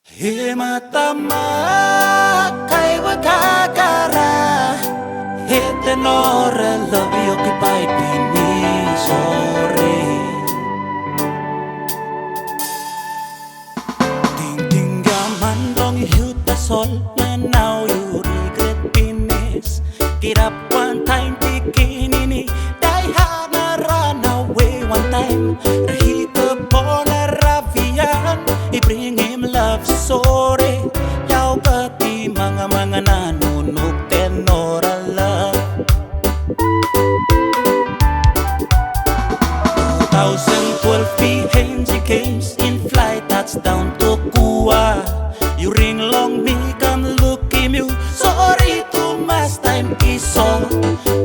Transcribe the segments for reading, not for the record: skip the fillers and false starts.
Himatama kaiwa kakara Hetenora love you kipai pini sore Ding ding gaman long yuta sol And now you regret pinis Get up one time bikini Die hard na run away one time Rahita bona ravian I bring him love story Yaw pati mga nanunok tenora love 2012 PNG Games in flight touchdown to Kua You ring long me come look him you Sorry too much time is all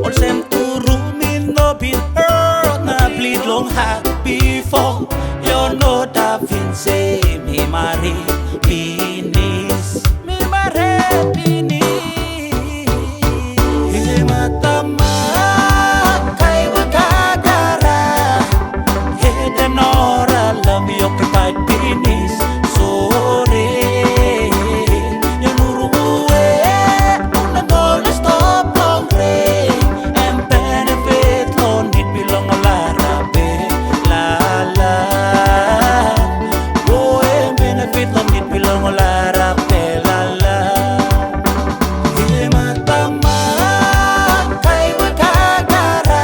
All same to room in no been hurt Na bleed long heart before You're no Da Vinci Mi mari pinis Mi mari pinis Himatama kaiwa kakara Hetenora love you occupied pinis Sorry Yanuruwe Una gonna stop long rain And benefit long need belong a larabe La la Benefit long it belong la rapela la Himatama kaiwa kakara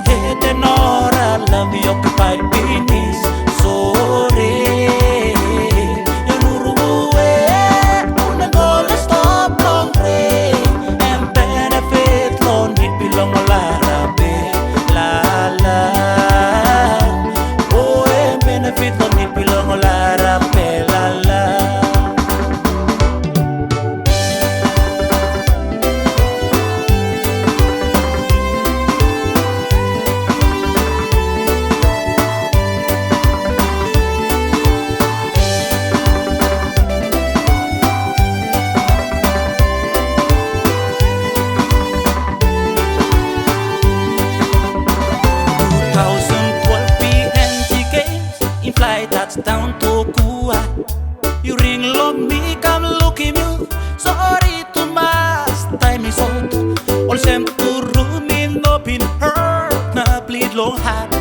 Hetenora love you occupied pinis Sorry Yanuruwe Una gonna stop long rain And benefit long it belong la rapela la Benefit long it belong la rapela la Fly touchdown to Kua You ring long me come look him you Sorry too much time is old All same to room in no been hurt Na bleed long heart